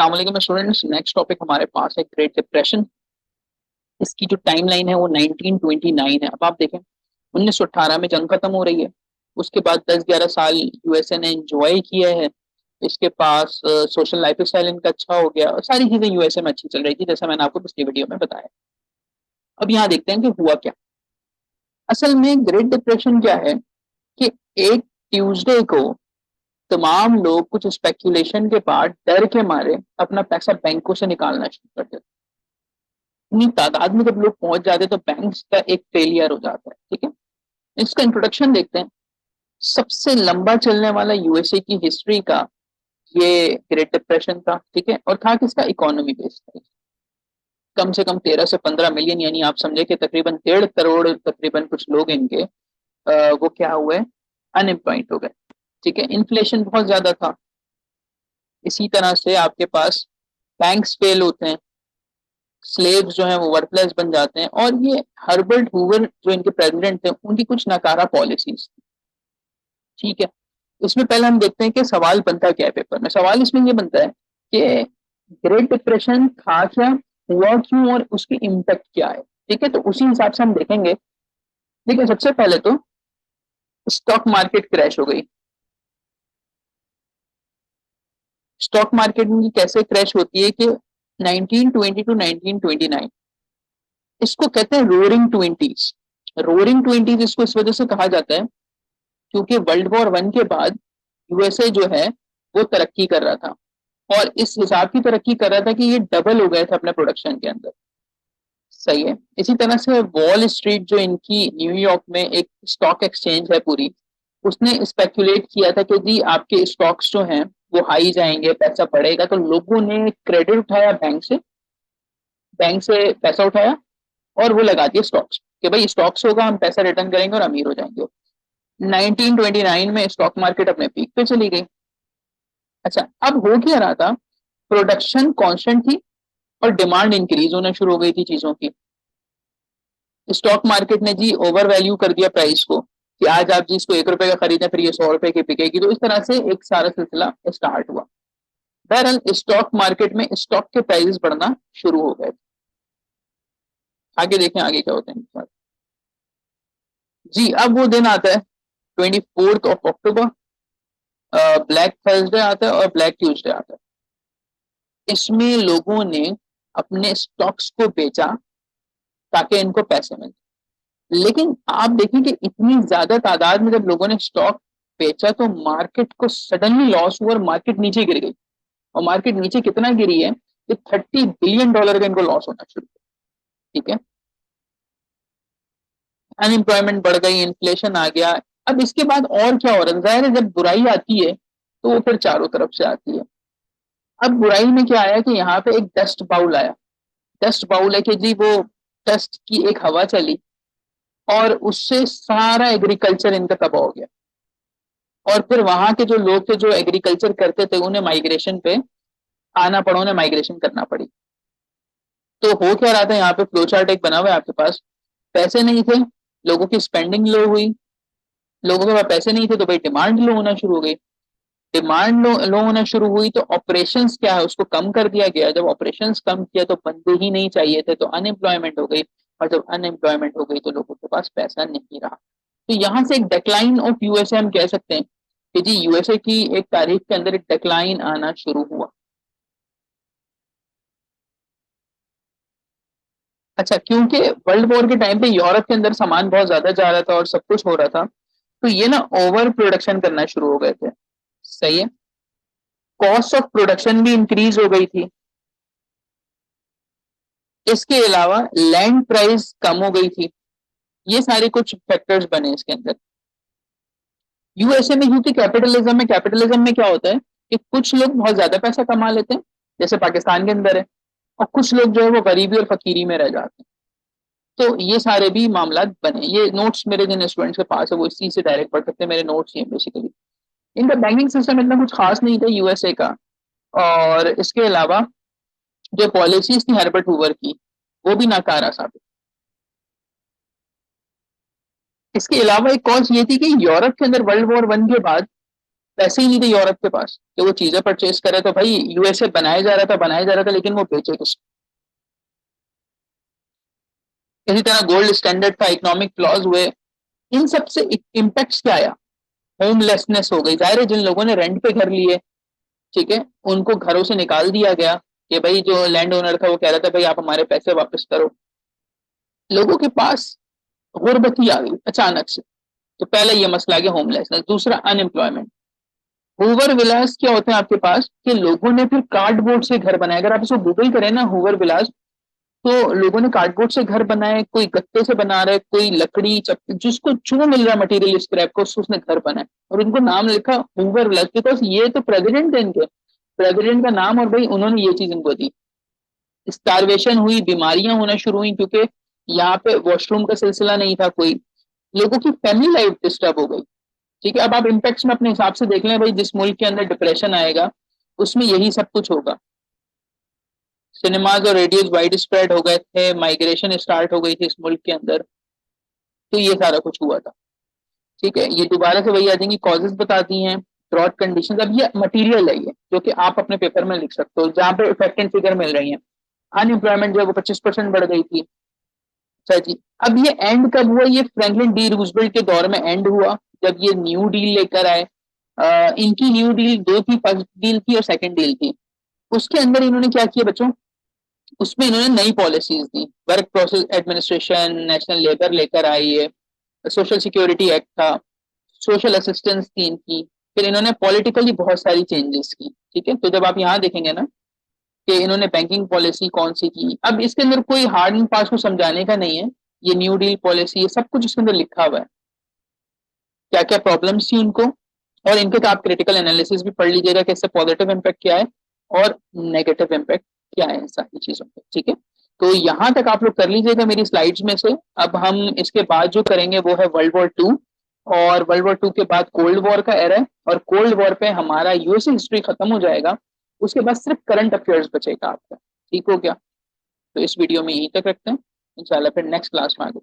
अस्सलाम वालेकुम students. Next topic हमारे पास है ग्रेट डिप्रेशन। इसकी जो टाइमलाइन है वो 1929 है। अब आप देखें 1918 में जंग खत्म हो रही है। उसके बाद 10-11 साल यूएसए ने एंजॉय किया है। इसके पास सोशल लाइफ स्टाइल इनका अच्छा हो गया और सारी चीजें यूएसए में अच्छी चल रही थी, जैसा मैंने आपको पिछली वीडियो में बताया। अब यहाँ देखते हैं कि हुआ क्या। असल में ग्रेट डिप्रेशन क्या है कि एक ट्यूसडे को तमाम लोग कुछ स्पेकुलेशन के बाद डर के मारे अपना पैसा बैंकों से निकालना शुरू कर देते। इतनी तादाद में जब लोग पहुंच जाते तो बैंक्स का एक फेलियर हो जाता है। ठीक है, इसका इंट्रोडक्शन देखते हैं। सबसे लंबा चलने वाला यूएसए की हिस्ट्री का ये ग्रेट डिप्रेशन था। ठीक है, और था किसका, इकोनॉमी बेस्ड था। कम से कम 13 से 15 मिलियन, यानी आप समझे कि तकरीबन 1.5 करोड़ तकरीबन कुछ लोग इनके वो क्या हुए, अनएम्प्लॉयड हो गए। ठीक है, इन्फ्लेशन बहुत ज्यादा था। इसी तरह से आपके पास बैंक्स फेल होते हैं, स्लेव्स जो हैं वो वर्कलेस बन जाते हैं। और ये हर्बर्ट हूवर जो इनके प्रेसिडेंट थे, उनकी कुछ नाकारा पॉलिसीज। ठीक है, इसमें पहले हम देखते हैं कि सवाल बनता क्या है पेपर में। सवाल इसमें ये बनता है कि ग्रेट डिप्रेशन था क्या, हुआ क्यों और उसकी इम्पैक्ट क्या है। ठीक है, तो उसी हिसाब से हम देखेंगे। देखिए, सबसे पहले तो स्टॉक मार्केट क्रैश हो गई। स्टॉक मार्केट में कैसे क्रैश होती है कि 1920 टू 1929, इसको कहते हैं रोरिंग ट्वेंटीज। रोरिंग ट्वेंटीज इसको इस वजह से कहा जाता है क्योंकि वर्ल्ड वॉर 1 के बाद यूएसए जो है वो तरक्की कर रहा था, और इस हिसाब की तरक्की कर रहा था कि ये डबल हो गए थे अपने प्रोडक्शन के अंदर। सही है। इसी तरह से वॉल स्ट्रीट जो इनकी न्यूयॉर्क में एक स्टॉक एक्सचेंज है पूरी, उसने स्पेकुलेट किया था कि जी आपके स्टॉक्स जो हैं वो हाई जाएंगे, पैसा बढ़ेगा। तो लोगों ने क्रेडिट उठाया बैंक से पैसा उठाया और वो लगा दिए स्टॉक्स कि भाई स्टॉक्स होगा, हम पैसा रिटर्न करेंगे और अमीर हो जाएंगे। 1929 में स्टॉक मार्केट अपने पीक पे चली गई। अच्छा, अब हो क्या रहा था, प्रोडक्शन कांस्टेंट थी और डिमांड इंक्रीज होना शुरू हो गई थी चीजों की। स्टॉक मार्केट ने जी ओवर वैल्यू कर दिया प्राइस को कि आज आप जी इसको 1 रुपए का खरीदें फिर ये 100 रुपए की बिकेगी। तो इस तरह से एक सारा सिलसिला स्टार्ट हुआ। बहरहाल स्टॉक मार्केट में स्टॉक के प्राइस बढ़ना शुरू हो गए। आगे देखें आगे क्या होता है जी। अब वो दिन आता है 24 अक्टूबर, ब्लैक थर्सडे आता है और ब्लैक ट्यूसडे आता है। इसमें लोगों ने अपने स्टॉक्स को बेचा ताकि इनको पैसे मिले। लेकिन आप देखें कि इतनी ज्यादा तादाद में जब लोगों ने स्टॉक बेचा तो मार्केट को सडनली लॉस हुआ और मार्केट नीचे गिर गई। और मार्केट नीचे कितना गिरी है कि $30 बिलियन का इनको लॉस होना शुरू हुआ। ठीक है, अनएम्प्लॉयमेंट बढ़ गई, इन्फ्लेशन आ गया। अब इसके बाद और क्या हो रहा है, जाहिर है जब बुराई आती है तो वो फिर चारों तरफ से आती है। अब बुराई में क्या आया कि यहाँ पे एक डस्ट बाउल आया। डस्ट बाउल है कि जी वो डस्ट की एक हवा चली और उससे सारा एग्रीकल्चर इनका तबाह हो गया। और फिर वहां के जो लोग थे जो एग्रीकल्चर करते थे उन्हें माइग्रेशन पे आना पड़ा, उन्हें माइग्रेशन करना पड़ी। तो हो क्या रहा था, यहाँ पे फ्लो चार्ट एक बना हुआ है आपके पास। पैसे नहीं थे, लोगों की स्पेंडिंग लो हुई। लोगों के पास पैसे नहीं थे तो भाई डिमांड लो होना शुरू हो गई। डिमांड लो होना शुरू हुई तो ऑपरेशंस क्या है उसको कम कर दिया गया। जब ऑपरेशंस कम किया तो बंदे ही नहीं चाहिए थे, तो अनएम्प्लॉयमेंट हो गई। और जब अनएम्प्लॉयमेंट हो गई तो लोगों के पास पैसा नहीं रहा। तो यहाँ से एक डेक्लाइन ऑफ यूएसए हम कह सकते हैं कि जी यूएसए की एक तारीख के अंदर एक डेक्लाइन आना शुरू हुआ। अच्छा, क्योंकि वर्ल्ड वॉर के टाइम पे यूरोप के अंदर सामान बहुत ज्यादा जा रहा था और सब कुछ हो रहा था, तो ये ना ओवर प्रोडक्शन करना शुरू हो गए थे। सही है, कॉस्ट ऑफ प्रोडक्शन भी इंक्रीज हो गई थी। इसके अलावा लैंड प्राइस कम हो गई थी। ये सारे कुछ फैक्टर्स बने इसके अंदर। यूएसए में क्योंकि कैपिटलिज्म में क्या होता है कि कुछ लोग बहुत ज्यादा पैसा कमा लेते हैं, जैसे पाकिस्तान के अंदर है, और कुछ लोग जो है वो गरीबी और फकीरी में रह जाते हैं। तो ये सारे भी मामला बने। ये नोट्स मेरे जिन स्टूडेंट्स के पास है वो इसी से डायरेक्ट पढ़ सकते हैं, मेरे नोट्स ये बेसिकली। इनका बैंकिंग सिस्टम इतना कुछ खास नहीं था यूएसए का। और इसके अलावा जो पॉलिसीज थी हर्बर्ट हूवर की वो भी नाकारा साबित। इसके अलावा एक कॉज ये थी कि यूरोप के अंदर वर्ल्ड वॉर 1 के बाद पैसे ही नहीं थे यूरोप के पास कि वो चीजें परचेज करे। तो भाई यूएसए बनाया जा रहा था, लेकिन वो बेचे किसको? इसी तरह गोल्ड स्टैंडर्ड था, इकोनॉमिक फ्लॉज हुए, इन सब से इम्पैक्ट क्या आया? होमलेसनेस हो गई। जाहिर है जिन लोगों ने रेंट पे घर लिए, ठीक है, उनको घरों से निकाल दिया गया कि भाई जो लैंड ओनर था वो कह रहा था भाई आप हमारे पैसे वापस करो। लोगों के पास गुर्बती आ गई अचानक से। तो पहला ये मसला आ गया होमलेसनेस। दूसरा अनएम्प्लॉयमेंट। हूवर विलास क्या होते हैं आपके पास कि लोगों ने फिर कार्डबोर्ड से घर बनाए। अगर आप इसको गूगल करें ना हूवर विलास, तो लोगों ने कार्डबोर्ड से घर बनाए, कोई गत्ते से बना रहा है, कोई लकड़ी जिसको जो मिल रहा है मटेरियल स्क्रैप को उसने घर बनाए, और उनको नाम लिखा हूवर विलास, बिकॉज ये तो प्रेसिडेंट है इनके, प्रेसिडेंट का नाम, और भाई उन्होंने ये चीज इनको दी। स्टारवेशन हुई, बीमारियां होना शुरू हुई, क्योंकि यहाँ पे वॉशरूम का सिलसिला नहीं था कोई। लोगों की फैमिली लाइफ डिस्टर्ब हो गई। ठीक है, अब आप इम्पैक्ट्स में अपने हिसाब से देख लें भाई, जिस मुल्क के अंदर डिप्रेशन आएगा उसमें यही सब कुछ होगा। सिनेमाज और रेडियोज वाइड स्प्रेड हो गए थे, माइग्रेशन स्टार्ट हो गई थी इस मुल्क के अंदर, तो ये सारा कुछ हुआ था। ठीक है, ये दोबारा से वही आ जाएंगी, कॉजेज बताती हैं, ड्रॉट कंडीशन। अब ये मटीरियल है ये जो कि आप अपने पेपर में लिख सकते हो, जहाँ पे इफेक्ट एंड फिगर मिल रही है। अनएम्प्लॉयमेंट जो है वो 25% बढ़ गई थी। अच्छा जी, अब ये एंड कब हुआ? ये फ्रैंकलिन डी रूजवेल्ट के दौर में एंड हुआ, जब ये न्यू डील लेकर आए। इनकी न्यू डील दो थी, फर्स्ट डील थी और सेकंड डील थी। उसके अंदर इन्होंने क्या किया बच्चों, उसमें इन्होंने नई पॉलिसीज दी। Work process administration, national labour लेकर आई है, सोशल सिक्योरिटी एक्ट था, सोशल असिस्टेंस थी इनकी। फिर इन्होंने पॉलिटिकली बहुत सारी चेंजेस की। ठीक है, तो जब आप यहाँ देखेंगे ना कि इन्होंने बैंकिंग पॉलिसी कौन सी की, अब इसके अंदर कोई हार्ड एंड फास्ट को समझाने का नहीं है। ये न्यू डील पॉलिसी, ये सब कुछ इसके अंदर लिखा हुआ है, क्या क्या प्रॉब्लम्स थी उनको, और इनके तो आप क्रिटिकल एनालिसिस भी पढ़ लीजिएगा कि इससे पॉजिटिव इम्पैक्ट क्या है और नेगेटिव इम्पैक्ट क्या है इन सारी चीजों पे। ठीक है, तो यहाँ तक आप लोग कर लीजिएगा मेरी स्लाइड्स में से। अब हम इसके बाद जो करेंगे वो है वर्ल्ड वॉर 2, और वर्ल्ड वॉर 2 के बाद कोल्ड वॉर का एरा है, और कोल्ड वॉर पे हमारा यूएसए हिस्ट्री खत्म हो जाएगा। उसके बाद सिर्फ करंट अफेयर्स बचेगा आपका। ठीक हो गया? तो इस वीडियो में यहीं तक रखते हैं, इंशाल्लाह फिर नेक्स्ट क्लास में आगे